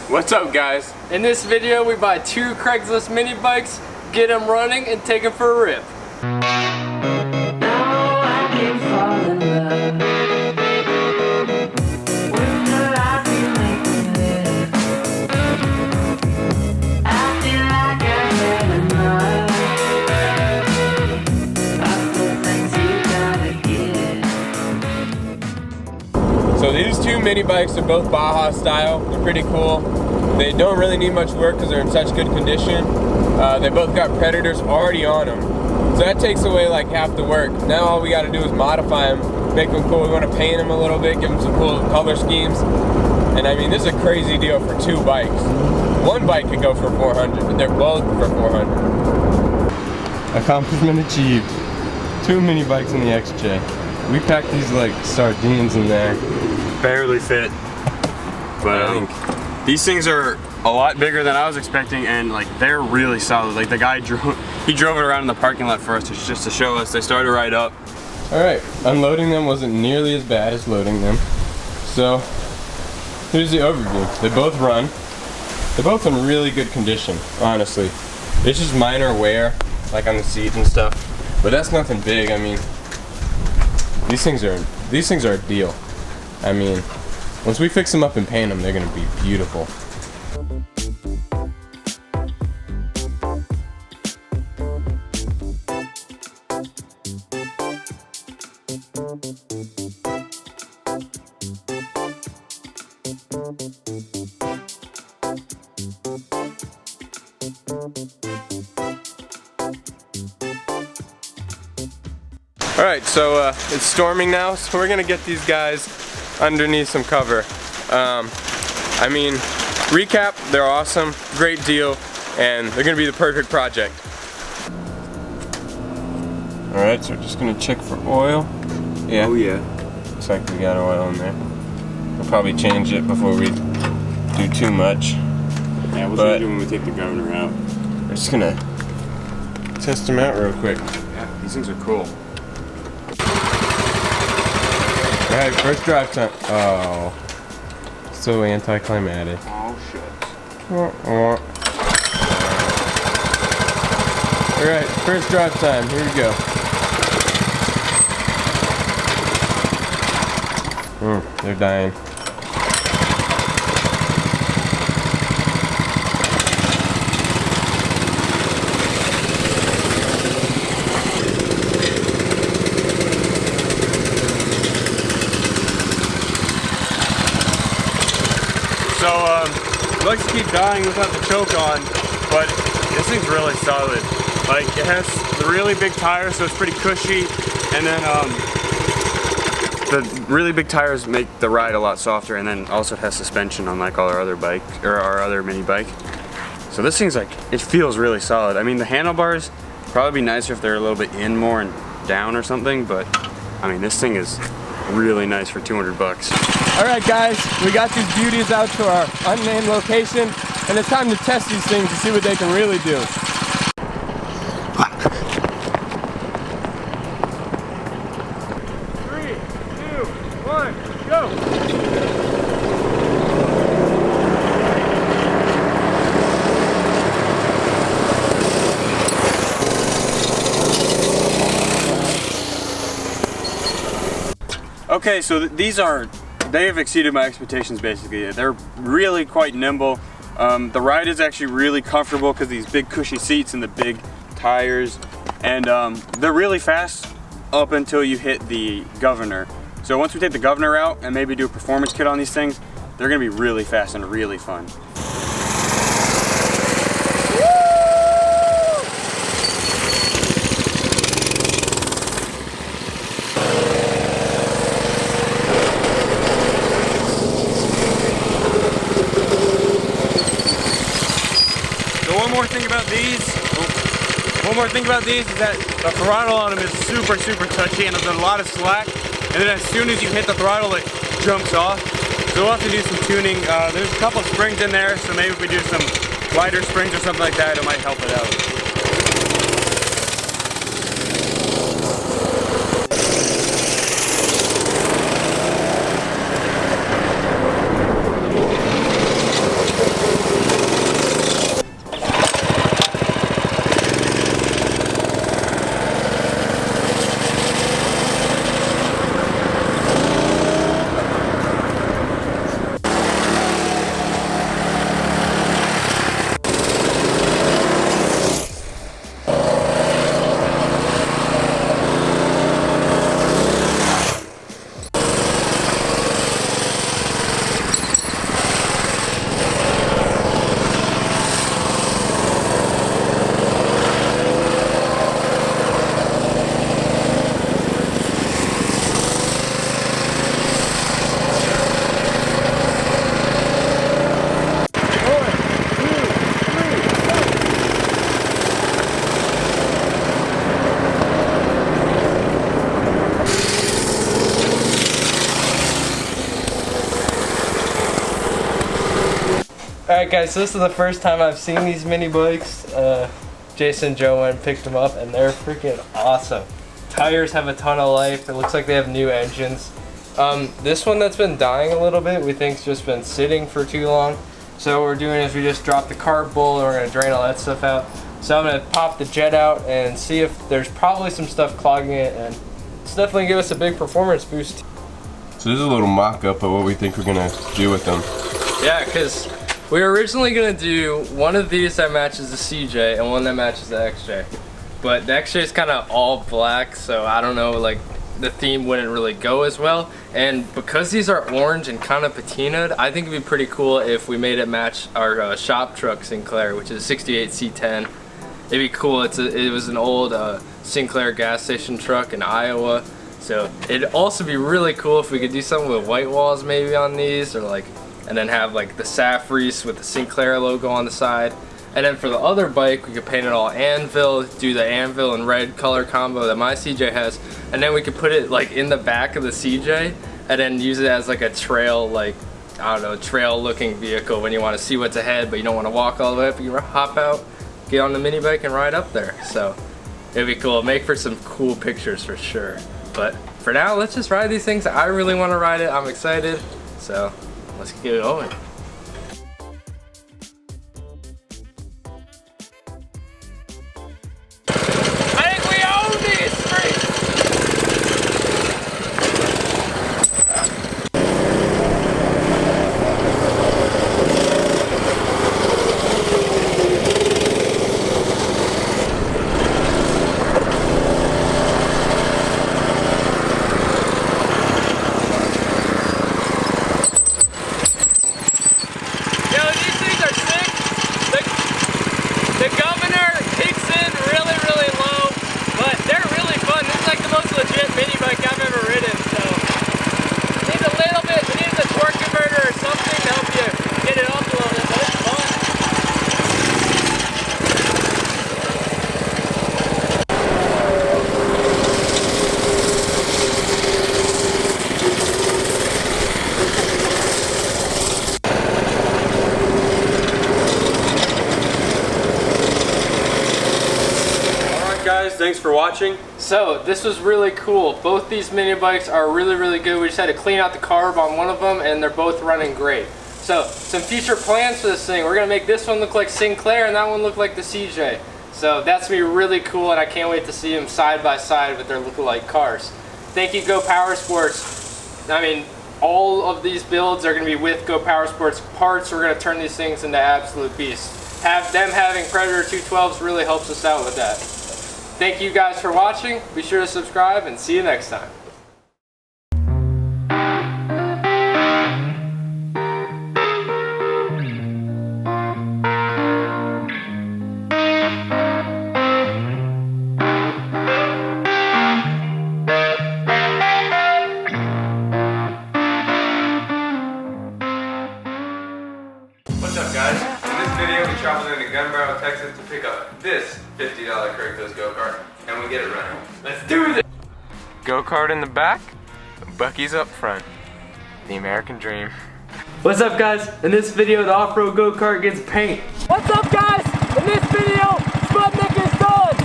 What's up, guys? In this video, we buy 2 Craigslist mini bikes, get them running, and take them for a rip. So these 2 mini bikes are both Baja style. They're pretty cool. They don't really need much work because they're in such good condition. They both got Predators already on them. So that takes away like half the work. Now all we got to do is modify them, make them cool. We want to paint them a little bit, give them some cool color schemes. And I mean, this is a crazy deal for 2 bikes. One bike could go for 400, but they're both for 400. Accomplishment achieved. 2 mini bikes in the XJ. We packed these like sardines in there. Barely fit, but these things are a lot bigger than I was expecting, and like they're really solid. Like the guy drove it around in the parking lot for us just to show us. They started right up. All right, unloading them wasn't nearly as bad as loading them. So here's the overview. They both run. They're both in really good condition, honestly. It's just minor wear, like on the seat and stuff, but that's nothing big. I mean, these things are a deal. I mean, once we fix them up and paint them, they're gonna be beautiful. Alright, so it's storming now, so we're gonna get these guys underneath some cover. I mean, recap, they're awesome, great deal, and they're gonna be the perfect project. Alright, so we're just gonna check for oil. Yeah. Oh yeah. Looks like we got oil in there. We'll probably change it before we do too much. Yeah, we'll change it when we take the governor out. We're just gonna test them out real quick. Yeah, these things are cool. Alright, first drive time. Oh, so anticlimactic. Oh shit. Alright, first drive time. Here we go. They're dying. It likes to keep dying without the choke on, but this thing's really solid. Like, it has the really big tires, so it's pretty cushy, and then the really big tires make the ride a lot softer, and then also it has suspension unlike all our other bike, or our other mini bike. So this thing's like, it feels really solid. I mean, the handlebars probably be nicer if they're a little bit in more and down or something, but I mean, this thing is really nice for 200 bucks. Alright guys, we got these beauties out to our unnamed location, and it's time to test these things to see what they can really do. 3, 2, 1, go! Okay, so they have exceeded my expectations basically. They're really quite nimble. The ride is actually really comfortable because these big cushy seats and the big tires. And they're really fast up until you hit the governor. So once we take the governor out and maybe do a performance kit on these things, they're gonna be really fast and really fun. One more thing about these is that the throttle on them is super touchy and there's a lot of slack, and then as soon as you hit the throttle it jumps off. So we'll have to do some tuning. There's a couple springs in there, so maybe if we do some wider springs or something like that, it might help it out. Alright guys, so this is the first time I've seen these mini bikes. Jason and Joe went and picked them up and they're freaking awesome. Tires have a ton of life. It looks like they have new engines. This one that's been dying a little bit, we think's just been sitting for too long. So what we're doing is we just dropped the carb bowl and we're gonna drain all that stuff out. So I'm gonna pop the jet out and see if there's probably some stuff clogging it, and it's definitely give us a big performance boost. So this is a little mock-up of what we think we're gonna do with them. Yeah, because we were originally gonna do one of these that matches the CJ and one that matches the XJ. But the XJ is kind of all black, so I don't know, like the theme wouldn't really go as well. And because these are orange and kind of patinaed, I think it'd be pretty cool if we made it match our shop truck Sinclair, which is a 68 C10. It'd be cool. It was an old Sinclair gas station truck in Iowa. So it'd also be really cool if we could do something with white walls maybe on these, or like, and then have like the Safreese with the Sinclair logo on the side. And then for the other bike, we could paint it all anvil, do the anvil and red color combo that my CJ has, and then we could put it like in the back of the CJ and then use it as like a trail, like, I don't know, trail looking vehicle when you want to see what's ahead but you don't want to walk all the way up. You can hop out, get on the mini bike and ride up there. So it'd be cool. Make for some cool pictures for sure. But for now, let's just ride these things. I really want to ride it. I'm excited. So let's get it going. Guys, thanks for watching. So this was really cool. Both these mini bikes are really good. We just had to clean out the carb on one of them and they're both running great. So some future plans for this thing. We're gonna make this one look like Sinclair and that one look like the CJ. So that's gonna be really cool and I can't wait to see them side by side with their lookalike cars. Thank you Go Power Sports. I mean, all of these builds are gonna be with Go Power Sports parts. We're gonna turn these things into absolute beasts. Them having Predator 212s really helps us out with that. Thank you guys for watching. Be sure to subscribe and see you next time. What's up guys? In this video we traveled into Gun Barrel, Texas to pick up this $50 Craigslist go-kart, and we get it running. Let's do this! Go-kart in the back, Bucky's up front. The American dream. What's up guys? In this video the off-road go-kart gets paint. What's up guys? In this video, Sputnik is done!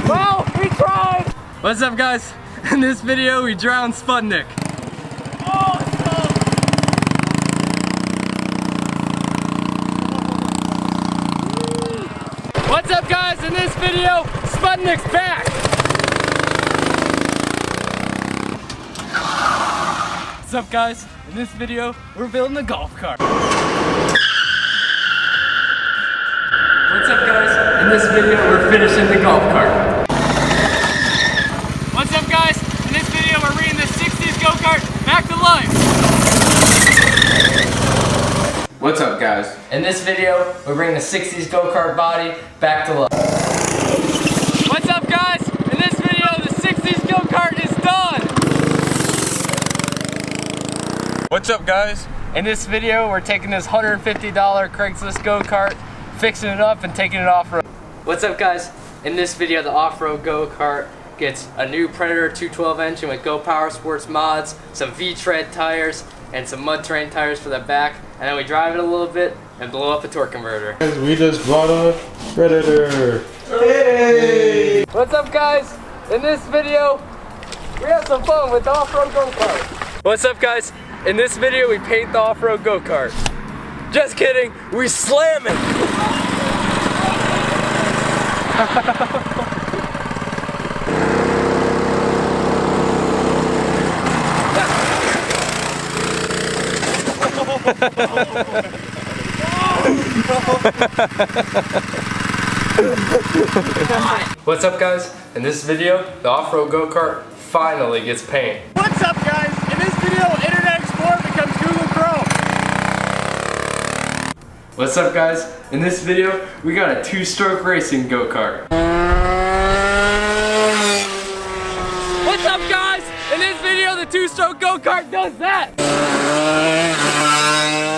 Well, we tried! What's up guys? In this video we drowned Sputnik. What's up guys? In this video, Sputnik's back! What's up guys? In this video, we're building a golf cart. What's up guys? In this video, we're finishing the golf cart. What's up guys? In this video, we're bringing the 60s go-kart back to life. What's up guys? In this video, we're bringing the 60s go-kart body back to life. What's up guys? In this video, the 60s go-kart is done! What's up guys? In this video, we're taking this $150 Craigslist go-kart, fixing it up and taking it off-road. What's up guys? In this video, the off-road go-kart gets a new Predator 212 engine with Go Power Sports mods, some V-tread tires, and some mud terrain tires for the back, and then we drive it a little bit and blow up a torque converter. We just bought a Predator. Hey! What's up, guys? In this video, we have some fun with the off-road go-kart. What's up, guys? In this video, we paint the off-road go-kart. Just kidding, we slam it! What's up, guys? In this video, the off-road go-kart finally gets paint. What's up, guys? In this video, Internet Explorer becomes Google Chrome. What's up, guys? In this video, we got a two-stroke racing go-kart. What's up, guys? In this video, the two-stroke go-kart does that.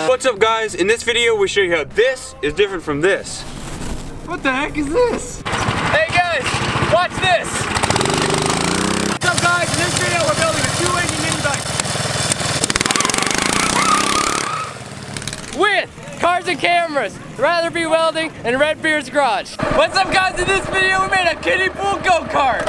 What's up, guys? In this video, we show you how this is different from this. What the heck is this? Hey guys, watch this! What's up, guys? In this video, we're building a two-engine mini bike with cars and cameras, Rather Be Welding, and Redbeard's Garage. What's up, guys? In this video, we made a kiddie pool go-kart.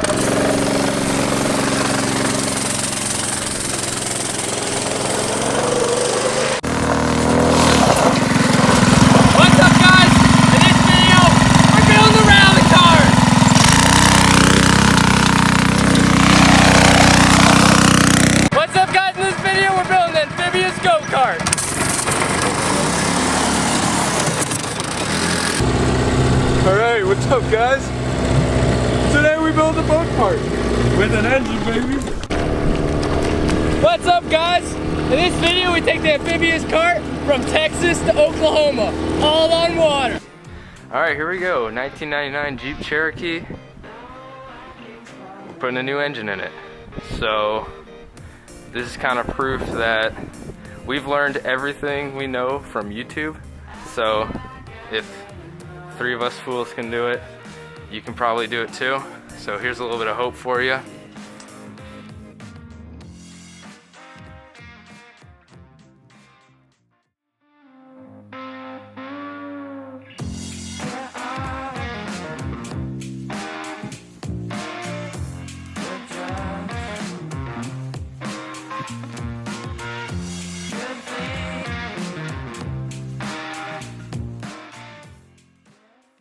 Alright, what's up, guys? Today we built a boat part with an engine, baby. What's up, guys? In this video, we take the amphibious cart from Texas to Oklahoma, all on water. Alright, here we go. 1999 Jeep Cherokee. We're putting a new engine in it. So, this is kind of proof that we've learned everything we know from YouTube. So, if 3 of us fools can do it, you can probably do it too. So here's a little bit of hope for you.